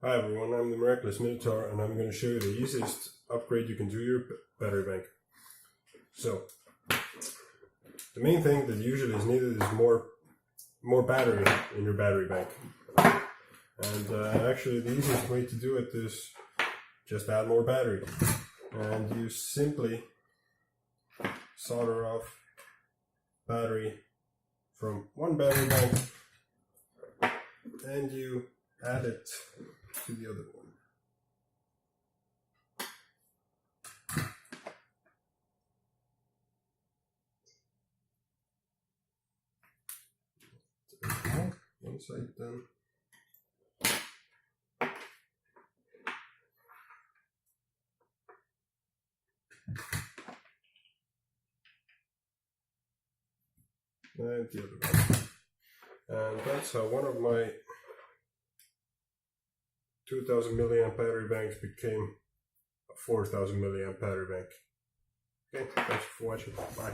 Hi everyone, I'm the Miraculous Minotaur and I'm going to show you the easiest upgrade you can do your battery bank. So, the main thing that usually is needed is more battery in your battery bank. And actually the easiest way to do it is just add more battery. And you simply solder off battery from one battery bank and you add it to the other one. One side done. And the other one. And that's how one of my 2000 milliamp battery banks became a 4000 milliamp battery bank. Okay, thanks for watching. Bye.